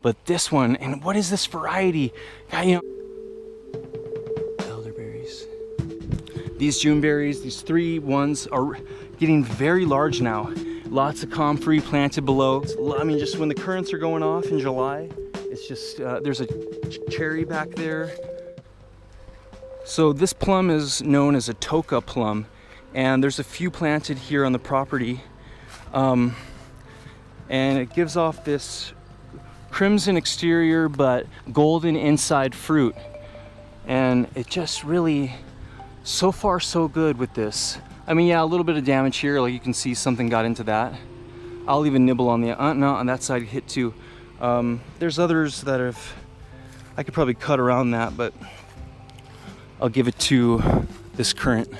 But this one, and what is this variety? God, you know, elderberries. These juneberries, these three ones are getting very large now. Lots of comfrey planted below. I mean, just when the currants are going off in July, it's just, there's a cherry back there. So this plum is known as a toka plum, and there's a few planted here on the property. And it gives off this crimson exterior but golden inside fruit, and it just really, so far so good with this. I mean, yeah, a little bit of damage here, like you can see something got into that. I'll even nibble on the no, on that side hit too. There's others that have, I could probably cut around that, but I'll give it to this currant.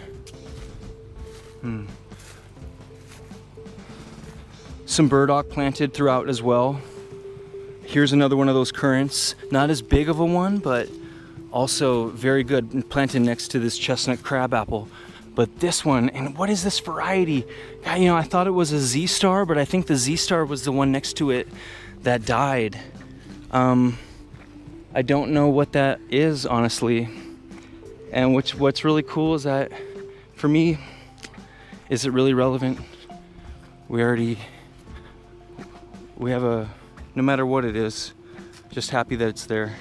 Some burdock planted throughout as well. Here's another one of those currants. Not as big of a one, but also very good, and planted next to this chestnut crabapple. But this one, and what is this variety? God, you know, I thought it was a Z-star, but I think the Z-star was the one next to it that died. I don't know what that is, honestly. And what's really cool is that, for me, is it really relevant? We have a, no matter what it is, just happy that it's there.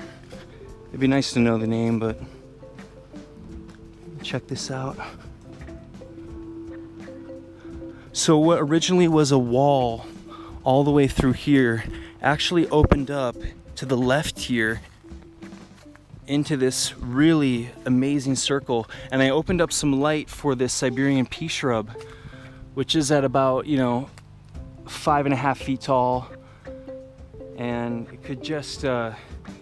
It'd be nice to know the name, but check this out. So what originally was a wall all the way through here actually opened up to the left here into this really amazing circle. And I opened up some light for this Siberian pea shrub, which is at about, you know, 5.5 feet tall. And it could just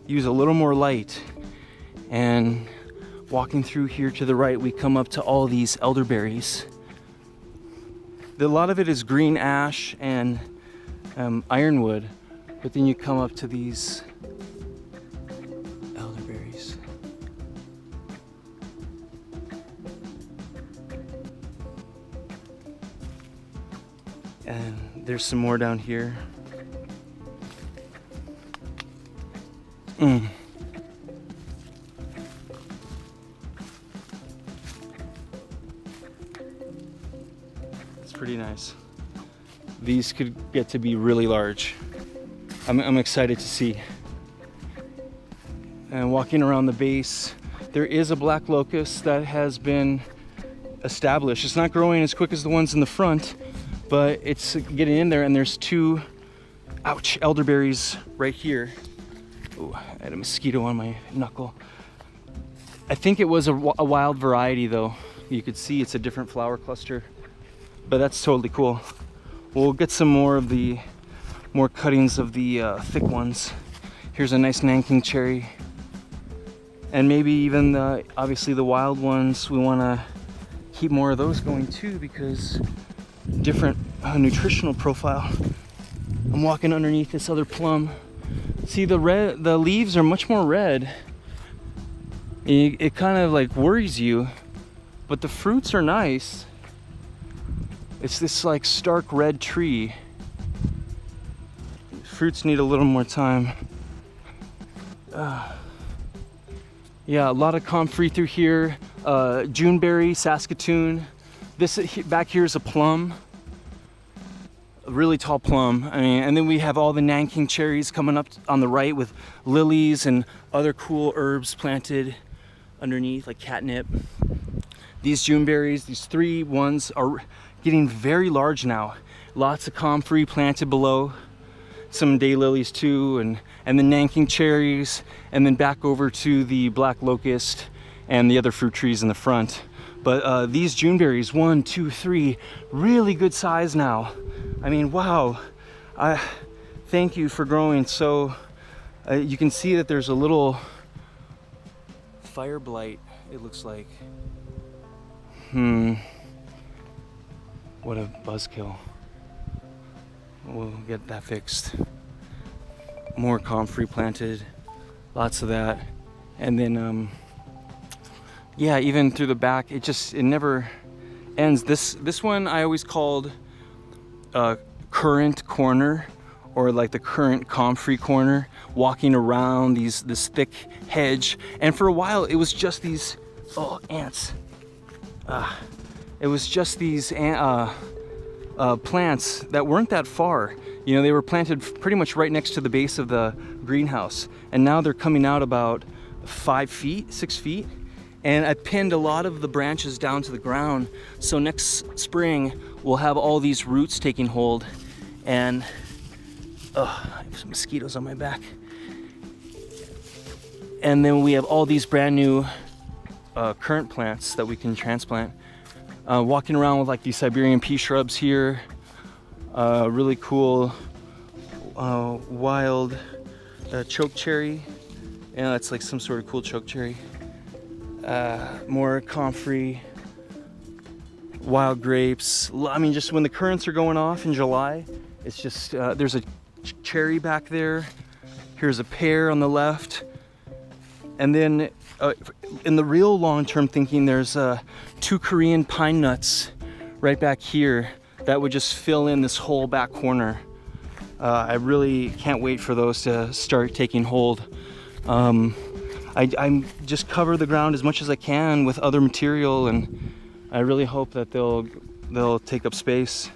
use a little more light. And walking through here to the right, we come up to all these elderberries. A lot of it is green ash and ironwood, but then you come up to these elderberries. And there's some more down here. It's pretty nice. These could get to be really large. I'm excited to see. And walking around the base, there is a black locust that has been established. It's not growing as quick as the ones in the front, but it's getting in there, and there's two, ouch, elderberries right here. Ooh, I had a mosquito on my knuckle. I think it was a wild variety though. You could see it's a different flower cluster, but that's totally cool. We'll get some more cuttings of the thick ones. Here's a nice nanking cherry. And maybe even obviously the wild ones, we wanna keep more of those going too, because different nutritional profile. I'm walking underneath this other plum. See, the leaves are much more red. It kind of like worries you, but the fruits are nice. It's this like stark red tree. Fruits need a little more time. Yeah, a lot of comfrey through here. Juneberry, Saskatoon. This back here is a plum. A really tall plum. I mean, and then we have all the nanking cherries coming up on the right with lilies and other cool herbs planted underneath, like catnip. These juneberries, these three ones are getting very large now. Lots of comfrey planted below. Some daylilies too, and the nanking cherries, and then back over to the black locust and the other fruit trees in the front. But these juneberries, 1, 2, 3, really good size now. I mean, wow. Thank you for growing. So you can see that there's a little fire blight, it looks like. What a buzzkill. We'll get that fixed. More comfrey planted, lots of that. And then, yeah, even through the back, it never ends. This one I always called currant corner or like the current comfrey corner, walking around this thick hedge. And for a while it was just these, oh, ants. It was just these plants that weren't that far. You know, they were planted pretty much right next to the base of the greenhouse. And now they're coming out about 5 feet, 6 feet. And I pinned a lot of the branches down to the ground. So next spring, we'll have all these roots taking hold. And, I have some mosquitoes on my back. And then we have all these brand new currant plants that we can transplant. Walking around with like these Siberian pea shrubs here. Really cool wild choke cherry. Yeah, it's like some sort of cool choke cherry. More comfrey, wild grapes. I mean, just when the currants are going off in July, it's just, there's a cherry back there. Here's a pear on the left. And then in the real long-term thinking, there's 2 Korean pine nuts right back here that would just fill in this whole back corner. I really can't wait for those to start taking hold. I just cover the ground as much as I can with other material, and I really hope that they'll take up space.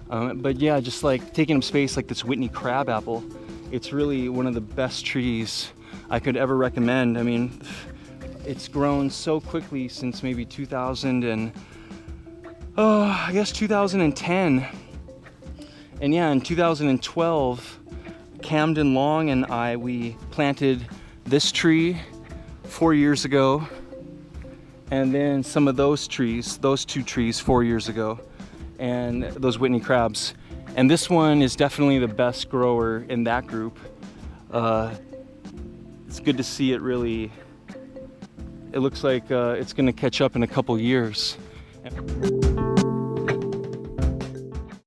But yeah, just like taking up space like this Whitney crabapple, it's really one of the best trees I could ever recommend. I mean, it's grown so quickly since maybe 2010. And yeah, in 2012, Camden Long and we planted this tree 4 years ago, and then some of those trees, those 2 trees 4 years ago, and those Whitney crabs. And this one is definitely the best grower in that group. It's good to see it really, it looks like it's gonna catch up in a couple years.